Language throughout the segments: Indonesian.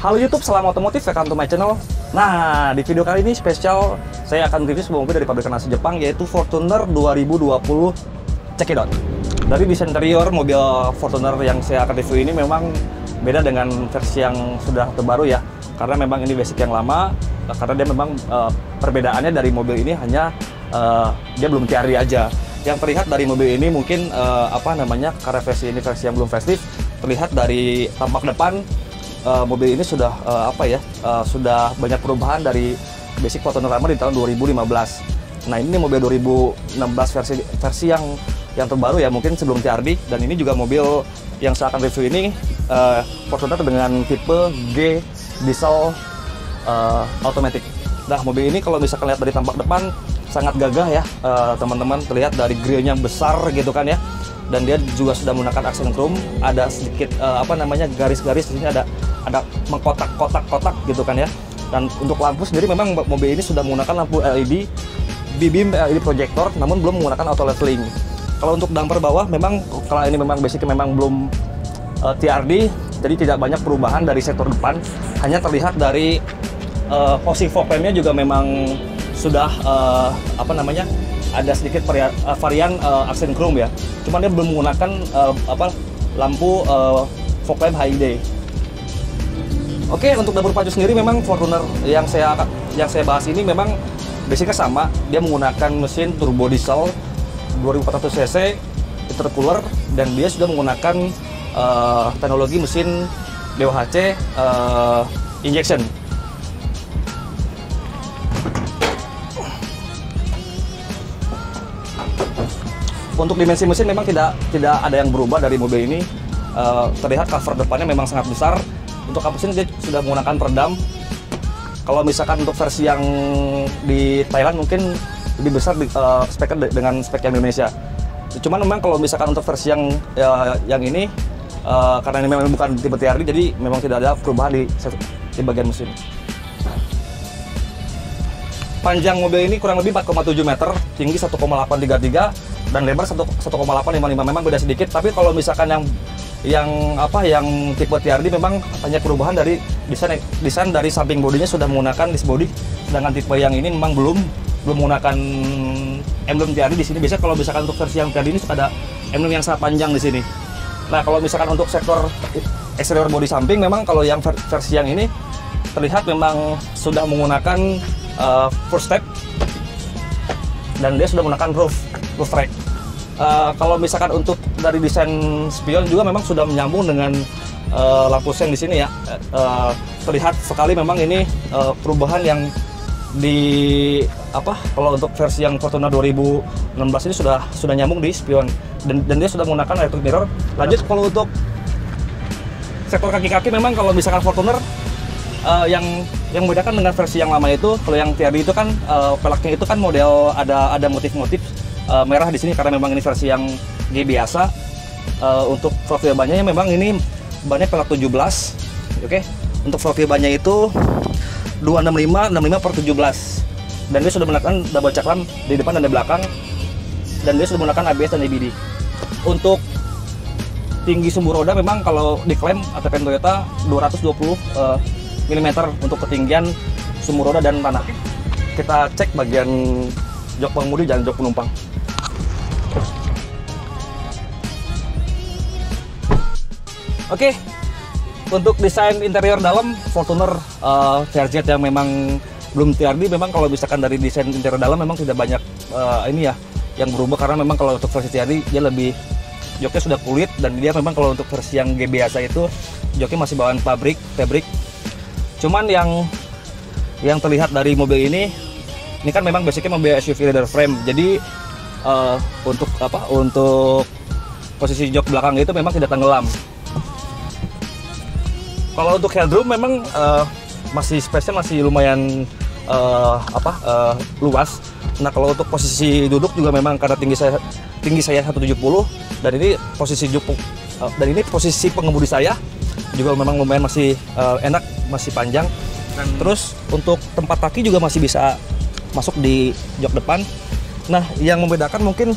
Halo YouTube, salam otomotif, welcome to my channel. Nah, di video kali ini spesial saya akan review sebuah mobil dari pabrikan asal Jepang, yaitu Fortuner 2020 Cekidot. Dari desain interior mobil Fortuner yang saya akan review ini memang beda dengan versi yang sudah terbaru ya, karena memang ini basic yang lama, karena dia memang perbedaannya dari mobil ini hanya dia belum TRD aja. Yang terlihat dari mobil ini mungkin karena versi ini versi yang belum facelift, terlihat dari tampak depan mobil ini sudah sudah banyak perubahan dari basic Fortuner lama di tahun 2015. Nah, ini mobil 2016 versi yang terbaru ya, mungkin sebelum TRD. Dan ini juga mobil yang saya akan review ini Fortuner dengan tipe G diesel automatic. Nah, mobil ini kalau misalkan lihat dari tampak depan sangat gagah ya, teman-teman. Terlihat dari grillnya besar gitu kan ya. Dan dia juga sudah menggunakan aksen chrome, ada sedikit garis-garis di sini, ada mengkotak-kotak gitu kan ya. Dan untuk lampu sendiri memang mobil ini sudah menggunakan lampu LED, B-beam LED projector, namun belum menggunakan auto leveling. Kalau untuk damper bawah memang kalau ini memang basicnya memang belum TRD, jadi tidak banyak perubahan dari sektor depan. Hanya terlihat dari housing fog lamp-nya juga memang sudah ada sedikit varian aksen chrome ya. Cuman dia belum menggunakan lampu fog lamp high day. Oke, untuk dapur pacu sendiri memang Fortuner yang saya bahas ini memang basicnya sama. Dia menggunakan mesin turbo diesel 2400 cc intercooler, dan dia sudah menggunakan teknologi mesin DOHC injection. Untuk dimensi mesin memang tidak ada yang berubah dari mobil ini. Terlihat cover depannya memang sangat besar. Untuk kapus ini dia sudah menggunakan peredam. Kalau misalkan untuk versi yang di Thailand mungkin lebih besar speknya dengan spek yang Indonesia. Cuman memang kalau misalkan untuk versi yang ini karena ini memang bukan tipe TRD, jadi memang tidak ada perubahan di bagian mesin. Panjang mobil ini kurang lebih 4,7 meter, tinggi 1,833 dan lebar 1,855. Memang beda sedikit, tapi kalau misalkan yang tipe TRD memang hanya perubahan dari desain dari samping bodinya sudah menggunakan disc body, sedangkan tipe yang ini memang belum menggunakan emblem TRD di sini. Biasanya kalau misalkan untuk versi yang TRD ini sudah ada emblem yang sangat panjang di sini. Nah, kalau misalkan untuk sektor eksterior bodi samping memang kalau yang versi yang ini terlihat memang sudah menggunakan first step, dan dia sudah menggunakan roof rack. Kalau misalkan untuk dari desain spion juga memang sudah menyambung dengan lampu sen di sini ya. Terlihat sekali memang ini perubahan yang kalau untuk versi yang Fortuner 2016 ini sudah nyambung di spion, dan dia sudah menggunakan electric mirror. Lanjut, kalau untuk sektor kaki-kaki memang kalau misalkan Fortuner yang membedakan dengan versi yang lama itu, kalau yang TRD itu kan pelaknya itu kan model ada motif-motif merah di sini, karena memang ini versi yang G biasa. Untuk profil bannya memang ini bannya pelak 17. Oke. Untuk profil bannya itu 265/17, dan dia sudah menggunakan double cakram di depan dan di belakang, dan dia sudah menggunakan ABS dan ABD. Untuk tinggi sumbu roda memang kalau diklaim ATPN Toyota 220 mm untuk ketinggian sumbu roda dan tanah. Kita cek bagian jok pengemudi dan jok penumpang. Oke, untuk desain interior dalam Fortuner VRZ yang memang belum TRD, memang kalau misalkan dari desain interior dalam memang tidak banyak yang berubah, karena memang kalau untuk versi TRD dia lebih joknya sudah kulit, dan dia memang kalau untuk versi yang G biasa itu joknya masih bawaan fabric. Cuman yang terlihat dari mobil ini kan memang basicnya mobil SUV leather frame, jadi untuk posisi jok belakang itu memang tidak tenggelam. Kalau untuk headroom memang masih space-nya masih lumayan luas. Nah, kalau untuk posisi duduk juga memang karena tinggi saya 170, dan ini posisi pengemudi saya juga memang lumayan masih enak, masih panjang. Dan terus untuk tempat kaki juga masih bisa masuk di jok depan. Nah, yang membedakan mungkin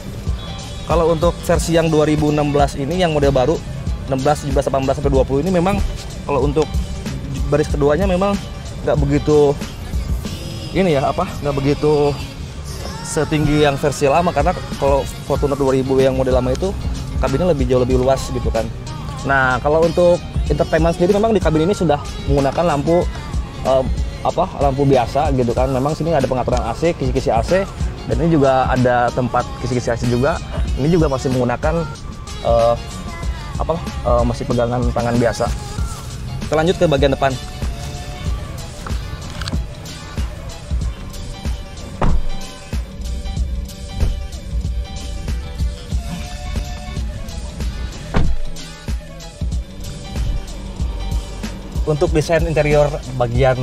kalau untuk versi yang 2016 ini yang model baru 16, 17, 18 sampai 20 ini memang kalau untuk baris keduanya memang nggak begitu ini ya nggak begitu setinggi yang versi lama, karena kalau Fortuner 2000 yang model lama itu kabinnya jauh lebih luas gitu kan. Nah kalau untuk entertainment sendiri memang di kabin ini sudah menggunakan lampu lampu biasa gitu kan. Memang sini ada pengaturan AC, kisi-kisi AC, dan ini juga ada tempat kisi-kisi AC juga. Ini juga masih menggunakan masih pegangan tangan biasa. Kita lanjut ke bagian depan. Untuk desain interior bagian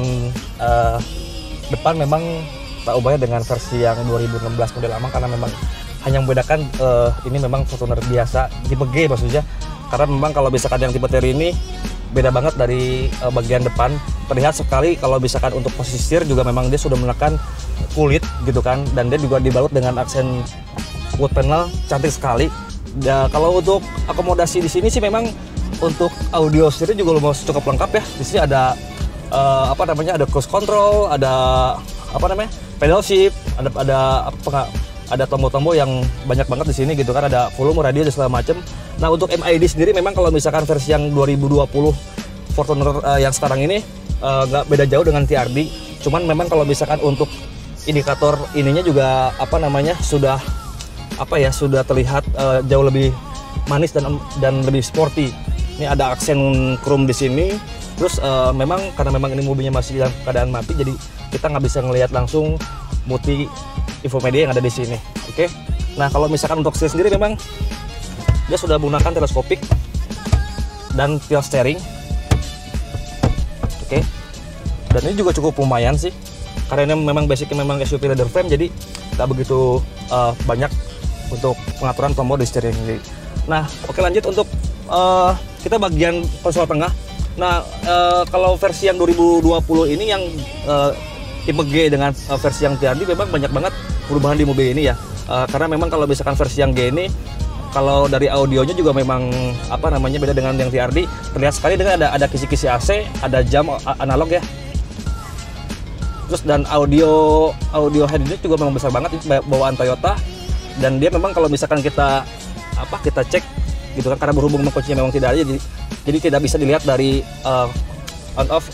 depan memang tak ubahnya dengan versi yang 2016 model lama, karena memang hanya membedakan ini memang Fortuner biasa tipe G maksudnya, karena memang kalau misalkan yang tipe TR ini beda banget dari bagian depan. Terlihat sekali kalau misalkan untuk posisi juga memang dia sudah menggunakan kulit gitu kan, dan dia juga dibalut dengan aksen wood panel cantik sekali. Kalau untuk akomodasi di sini sih memang untuk audio sendiri juga cukup lengkap ya. Di sini ada ada cruise control, ada pedal shift, ada tombol-tombol yang banyak banget di sini gitu kan, ada volume, radio dan segala macam. Nah untuk MID sendiri memang kalau misalkan versi yang 2020 Fortuner yang sekarang ini nggak beda jauh dengan TRD. Cuman memang kalau misalkan untuk indikator ininya juga sudah terlihat jauh lebih manis dan lebih sporty. Ini ada aksen chrome di sini. Terus memang karena memang ini mobilnya masih dalam keadaan mati, jadi kita nggak bisa ngelihat langsung multi infomedia yang ada di sini. Oke. Nah kalau misalkan untuk setir sendiri memang dia sudah menggunakan teleskopik dan tilt steering. Oke. Dan ini juga cukup lumayan sih, karena ini memang basicnya memang SUV leather frame, jadi nggak begitu banyak untuk pengaturan tombol di steering sendiri. Nah oke, lanjut untuk kita bagian konsol tengah. Nah kalau versi yang 2020 ini yang tipe G dengan versi yang TRD memang banyak banget perubahan di mobil ini ya. Karena memang kalau misalkan versi yang G ini, kalau dari audionya juga memang beda dengan yang TRD. Terlihat sekali dengan ada kisi-kisi AC, ada jam analog ya. Terus dan audio head unit juga memang besar banget, itu bawaan Toyota. Dan dia memang kalau misalkan kita cek gitu kan, karena berhubung kuncinya memang tidak ada, jadi tidak bisa dilihat dari on off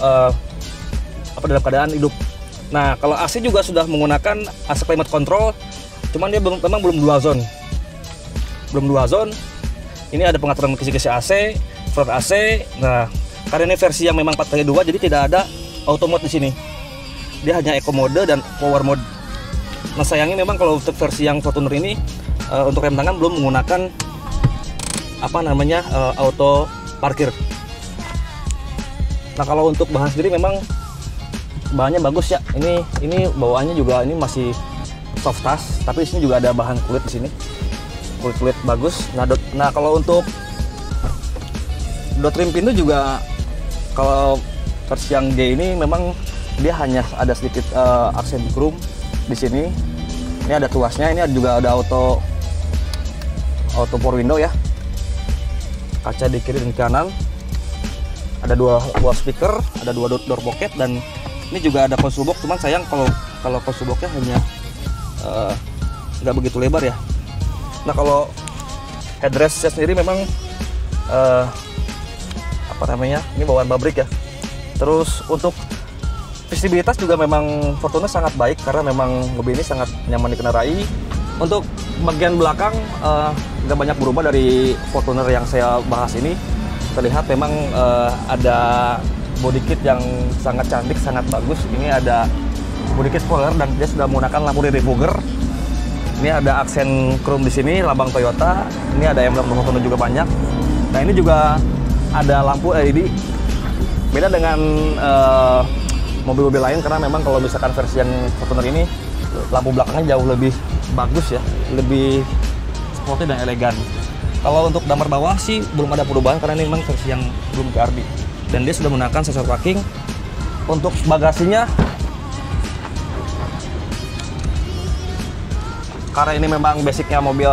dalam keadaan hidup. Nah kalau AC juga sudah menggunakan AC climate control, cuman dia memang belum dual zone. Ini ada pengaturan kisi-kisi AC, front AC. Nah karena ini versi yang memang 4x2, jadi tidak ada auto mode di sini. Dia hanya eco mode dan power mode. Nah sayangnya memang kalau untuk versi yang Fortuner ini untuk rem tangan belum menggunakan auto parkir. Nah kalau untuk bahan sendiri memang bahannya bagus ya. Ini bawaannya juga ini masih soft touch, tapi di sini juga ada bahan kulit di sini. Kulit bagus. Nah kalau untuk dot trim pintu juga kalau versi yang G ini memang dia hanya ada sedikit aksen chrome di sini. Ini ada tuasnya, ini juga ada auto power window ya. Kaca di kiri dan kanan, ada dua speaker, ada dua door pocket, dan ini juga ada console box. Cuman sayang kalau console boxnya hanya nggak begitu lebar ya. Nah kalau headrestnya sendiri memang ini bawaan pabrik ya. Terus untuk visibilitas juga memang Fortuner sangat baik, karena memang mobil ini sangat nyaman dikendarai. Untuk bagian belakang nggak banyak berubah dari Fortuner yang saya bahas ini. Terlihat memang ada body kit yang sangat cantik, sangat bagus. Ini ada body kit spoiler dan dia sudah menggunakan lampu rear defogger. Ini ada aksen chrome di sini, lambang Toyota. Ini ada emblem Fortuner juga banyak. Nah ini juga ada lampu LED. Beda dengan mobil-mobil lain, karena memang kalau misalkan versi yang Fortuner ini lampu belakangnya jauh lebih bagus ya, lebih sporty dan elegan. Kalau untuk damper bawah sih belum ada perubahan, karena ini memang versi yang belum TRD. Dan dia sudah menggunakan sensor parking. Untuk bagasinya, karena ini memang basicnya mobil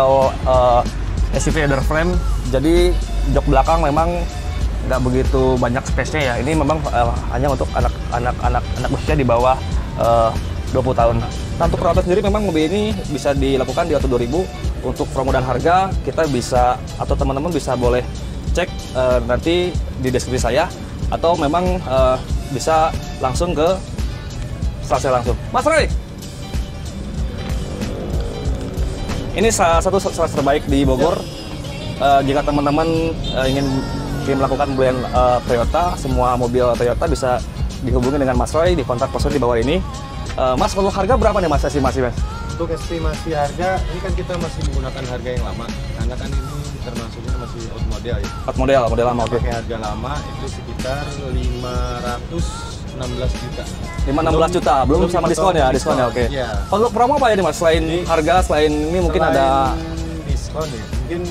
SUV leather frame, jadi jok belakang memang nggak begitu banyak space-nya ya. Ini memang hanya untuk anak usia di bawah 20 tahun. Nah, untuk perawatan sendiri memang mobil ini bisa dilakukan di Auto 2000. Untuk promo dan harga kita bisa, atau teman-teman bisa boleh cek nanti di deskripsi saya, atau memang bisa langsung ke stasiun langsung. Mas Roy, ini salah satu sales terbaik di Bogor. Jika teman-teman ingin melakukan pembelian Toyota, semua mobil Toyota bisa dihubungi dengan Mas Roy di kontak person di bawah ini. Mas, untuk harga berapa nih Mas estimasi Mas? Untuk estimasi harga, ini kan kita masih menggunakan harga yang lama, karena kan ini termasuknya masih old model ya. Model lama, oke. Pakai harga lama itu sekitar 516 juta. 16 juta, belum sama diskon ya, oke. Ya. Untuk promo apa ya nih Mas? Selain harga, selain ini mungkin ada diskon ya. Mungkin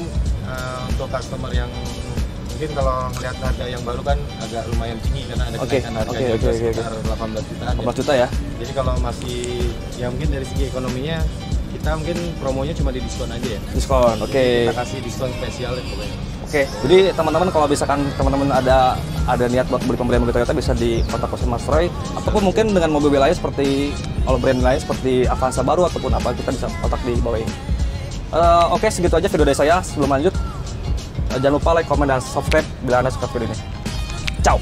untuk customer yang mungkin kalau melihat harga yang baru kan agak lumayan tinggi karena ada kenaikan harga sekitar 18 jutaan. 18 juta ya. Jadi kalau masih ya mungkin dari segi ekonominya kita mungkin promonya cuma di diskon aja ya. Diskon, oke. Kita kasih diskon spesial ya pokoknya. Oke, jadi teman-teman kalau misalkan teman-teman ada niat buat beli pembelian mobil Toyota bisa di kontak person Mas Roy, ataupun mungkin dengan mobil lain seperti all brand lain seperti Avanza baru ataupun apa, kita bisa kontak di bawah ini. Oke, segitu aja video dari saya. Sebelum lanjut, jangan lupa like, comment, dan subscribe bila Anda suka video ini. Ciao!